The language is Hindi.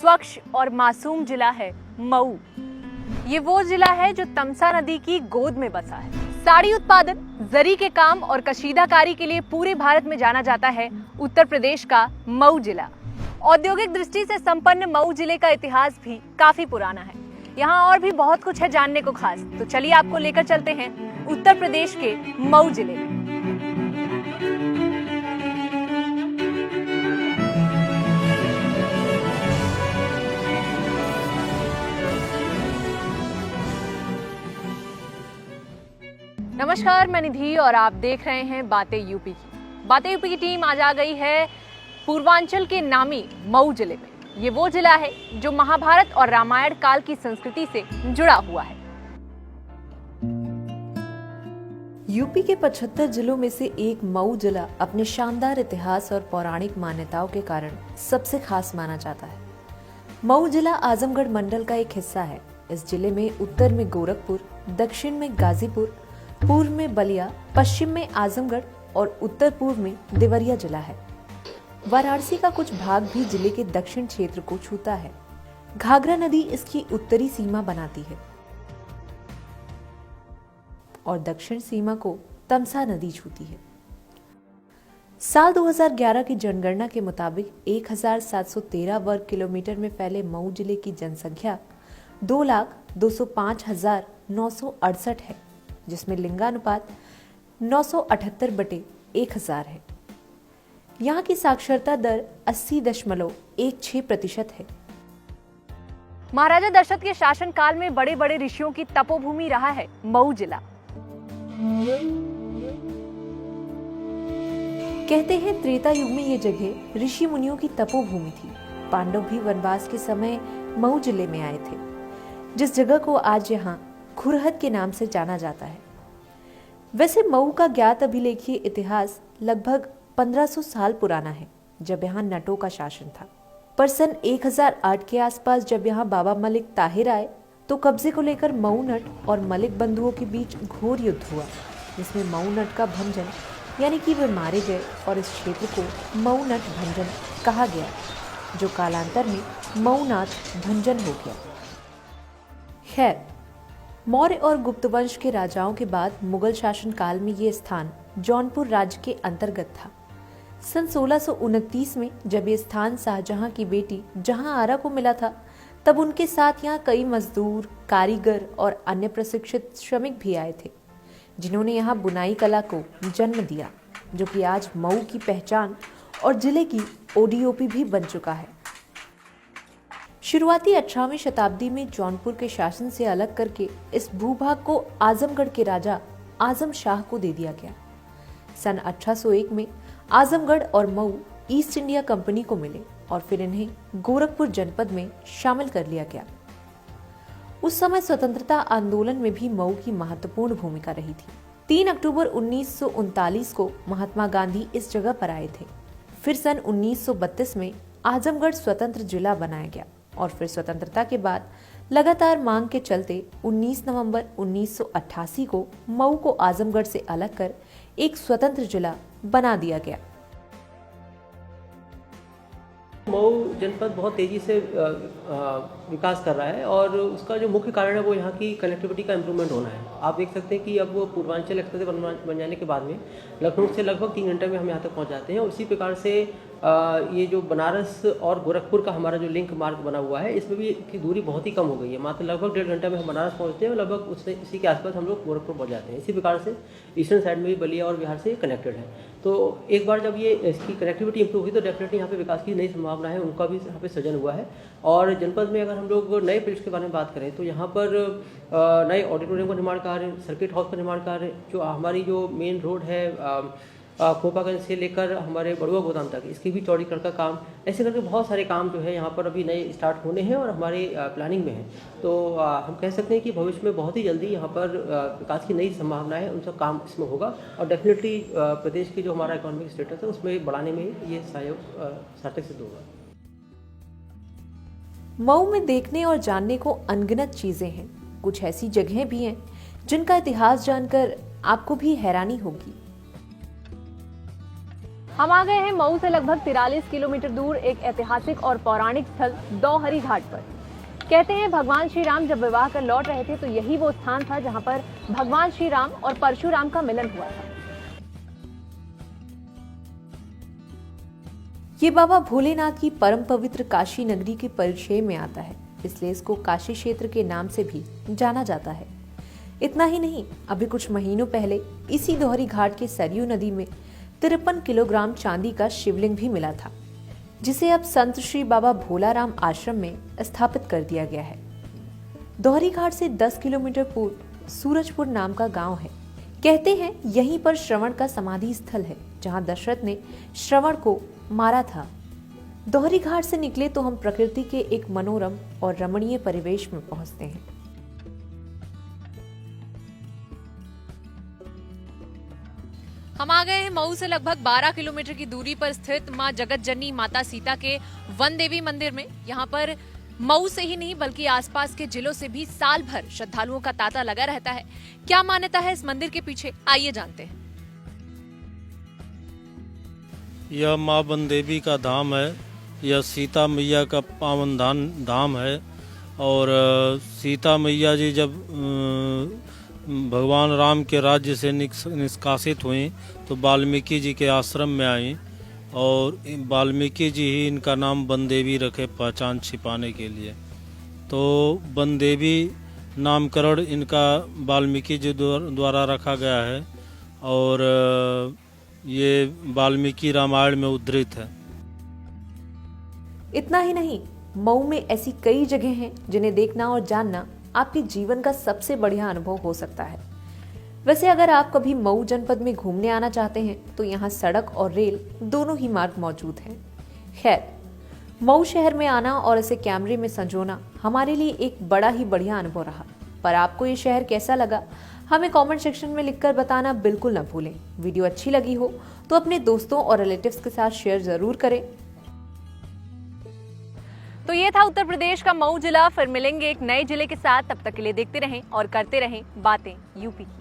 स्वच्छ और मासूम जिला है मऊ। ये वो जिला है जो तमसा नदी की गोद में बसा है। साड़ी उत्पादन, जरी के काम और कशीदाकारी के लिए पूरे भारत में जाना जाता है उत्तर प्रदेश का मऊ जिला। औद्योगिक दृष्टि से संपन्न मऊ जिले का इतिहास भी काफी पुराना है। यहाँ और भी बहुत कुछ है जानने को खास, तो चलिए आपको लेकर चलते हैं उत्तर प्रदेश के मऊ जिले में। नमस्कार, मैं निधि और आप देख रहे हैं बातें यूपी की। बातें यूपी की टीम आज आ गई है पूर्वांचल के नामी मऊ जिले में। ये वो जिला है जो महाभारत और रामायण काल की संस्कृति से जुड़ा हुआ है। यूपी के 75 जिलों में से एक मऊ जिला अपने शानदार इतिहास और पौराणिक मान्यताओं के कारण सबसे खास माना जाता है। मऊ जिला आजमगढ़ मंडल का एक हिस्सा है। इस जिले में उत्तर में गोरखपुर, दक्षिण में गाजीपुर, पूर्व में बलिया, पश्चिम में आजमगढ़ और उत्तर पूर्व में देवरिया जिला है। वाराणसी का कुछ भाग भी जिले के दक्षिण क्षेत्र को छूता है। घाघरा नदी इसकी उत्तरी सीमा बनाती है और दक्षिण सीमा को तमसा नदी छूती है। साल 2011 की जनगणना के मुताबिक 1713 वर्ग किलोमीटर में फैले मऊ जिले की जनसंख्या 2,205,968 है, जिसमें लिंगानुपात 978/1000 है। यहाँ की साक्षरता दर 80.16% है। महाराजा दशरथ के शासनकाल में बड़े बड़े ऋषियों की तपोभूमि रहा है मऊ जिला। कहते हैं त्रेता युग में ये जगह ऋषि मुनियों की तपोभूमि थी। पांडव भी वनवास के समय मऊ जिले में आए थे, जिस जगह को आज यहाँ खुरहद के नाम से जाना जाता है। वैसे मऊ का ज्ञात अभिलेखीय इतिहास लगभग 1500 साल पुराना है, जब यहाँ नटों का शासन था। पर सन 1008 के आसपास जब यहाँ बाबा मलिक ताहिर आए तो कब्जे को लेकर मऊ नट और मलिक बंधुओं के बीच घोर युद्ध हुआ, जिसमें मऊ नट का भंजन यानी कि वे मारे गए और इस क्षेत्र को मऊ नट भंजन कहा गया, जो कालांतर में मऊनाथ भंजन हो गया। खैर, मौर्य और गुप्त वंश के राजाओं के बाद मुगल शासन काल में ये स्थान जौनपुर राज्य के अंतर्गत था। सन 1629 में जब ये स्थान शाहजहां की बेटी जहांआरा को मिला था, तब उनके साथ यहाँ कई मजदूर, कारीगर और अन्य प्रशिक्षित श्रमिक भी आए थे, जिन्होंने यहाँ बुनाई कला को जन्म दिया, जो कि आज मऊ की पहचान और जिले की ओडीओपी भी बन चुका है। शुरुआती 18वीं शताब्दी में जौनपुर के शासन से अलग करके इस भूभाग को आजमगढ़ के राजा आजम शाह को दे दिया गया। सन 1801 में आजमगढ़ और मऊ ईस्ट इंडिया कंपनी को मिले और फिर इन्हें गोरखपुर जनपद में शामिल कर लिया गया। उस समय स्वतंत्रता आंदोलन में भी मऊ की महत्वपूर्ण भूमिका रही थी। 3 अक्टूबर 1939 को महात्मा गांधी इस जगह पर आए थे। फिर सन 1932 में आजमगढ़ स्वतंत्र जिला बनाया गया और फिर स्वतंत्रता के बाद लगातार मांग के चलते 19 नवंबर 1988 को मऊ को आजमगढ़ से अलग कर एक स्वतंत्र जिला बना दिया गया। मऊ जनपद बहुत तेज़ी से विकास कर रहा है और उसका जो मुख्य कारण है वो यहाँ की कनेक्टिविटी का इम्प्रूवमेंट होना है। आप देख सकते हैं कि अब वो पूर्वांचल एक्सप्रेस बन जाने के बाद में लखनऊ से लगभग 3 घंटे में हम यहाँ तक पहुँच जाते हैं। उसी प्रकार से ये जो बनारस और गोरखपुर का हमारा जो लिंक मार्ग बना हुआ है, इसमें भी की दूरी बहुत ही कम हो गई है। मात्र लगभग 1.5 घंटे में हम बनारस पहुँचते हैं और लगभग उसी के आसपास हम लोग गोरखपुर पहुँच जाते हैं। इसी प्रकार से ईस्टर्न साइड में भी बलिया और बिहार से कनेक्टेड है। तो एक बार जब ये इसकी कनेक्टिविटी इंप्रूव हुई तो डेफिनेटली यहाँ पे विकास की नई संभावना है, उनका भी यहाँ पे सृजन हुआ है। और जनपद में अगर हम लोग नए प्रोजेक्ट्स के बारे में बात करें तो यहाँ पर नए ऑडिटोरियम का निर्माण कार्य, सर्किट हाउस का निर्माण कार्य, जो हमारी जो मेन रोड है खोपागंज से लेकर हमारे बड़ुआ गोदाम तक, इसकी भी चौड़ीकरण का काम, ऐसे करके बहुत सारे काम जो है यहाँ पर अभी नए स्टार्ट होने हैं और हमारे प्लानिंग में है। तो हम कह सकते हैं कि भविष्य में बहुत ही जल्दी यहाँ पर विकास की नई संभावना है, उनका काम इसमें होगा और डेफिनेटली प्रदेश की जो हमारा इकोनॉमिक स्टेटस है उसमें बढ़ाने में ये सहयोग सार्थक सिद्ध होगा। मऊ में देखने और जानने को अनगिनत चीजें हैं। कुछ ऐसी जगहें भी हैं जिनका इतिहास जानकर आपको भी हैरानी होगी। हम आ गए हैं मऊ से लगभग 43 किलोमीटर दूर एक ऐतिहासिक और पौराणिक स्थल दौहरी घाट पर। कहते हैं भगवान श्री राम जब विवाह कर लौट रहे थे तो यही वो स्थान था जहां पर भगवान श्री राम और परशुराम का मिलन हुआ था। ये बाबा भोलेनाथ की परम पवित्र काशी नगरी के परिचय में आता है, इसलिए इसको काशी क्षेत्र के नाम से भी जाना जाता है। इतना ही नहीं, अभी कुछ महीनों पहले इसी दौहरी घाट के सरयू नदी में 53 किलोग्राम चांदी का शिवलिंग भी मिला था, जिसे अब संत श्री बाबा भोलाराम आश्रम में स्थापित कर दिया गया है। दौहरी घाट से 10 किलोमीटर पूर्व सूरजपुर नाम का गांव है। कहते हैं यहीं पर श्रवण का समाधि स्थल है, जहां दशरथ ने श्रवण को मारा था। दौहरी घाट से निकले तो हम प्रकृति के एक मनोरम और रमणीय परिवेश में पहुंचते हैं। हम आ गए हैं मऊ से लगभग 12 किलोमीटर की दूरी पर स्थित मां जगत जननी माता सीता के वन देवी मंदिर में। यहाँ पर मऊ से ही नहीं बल्कि आसपास के जिलों से भी साल भर श्रद्धालुओं का तांता लगा रहता है। क्या मान्यता है इस मंदिर के पीछे, आइए जानते हैं। यह माँ वन देवी का धाम है। यह सीता मैया का पावन धाम है। और सीता मैया जी जब भगवान राम के राज्य से निष्कासित हुई तो वाल्मीकि जी के आश्रम में आई और वाल्मीकि जी ही इनका नाम वन देवी रखे, पहचान छिपाने के लिए। तो वन देवी नामकरण इनका वाल्मीकि जी द्वारा रखा गया है और ये वाल्मीकि रामायण में उद्धृत है। इतना ही नहीं, मऊ में ऐसी कई जगह हैं जिन्हें देखना और जानना आपके जीवन का सबसे बढ़िया अनुभव हो सकता है। वैसे अगर आप कभी मऊ जनपद में घूमने आना चाहते हैं तो यहाँ सड़क और रेल दोनों ही मार्ग मौजूद हैं। खैर, मऊ शहर में आना और इसे कैमरे में संजोना हमारे लिए एक बड़ा ही बढ़िया अनुभव रहा। पर आपको ये शहर कैसा लगा, हमें कमेंट सेक्शन में लिखकर बताना बिल्कुल न भूलें। वीडियो अच्छी लगी हो तो अपने दोस्तों और रिलेटिव्स के साथ शेयर जरूर करें। तो ये था उत्तर प्रदेश का मऊ जिला। फिर मिलेंगे एक नए जिले के साथ, तब तक के लिए देखते रहें और करते रहें बातें यूपी की।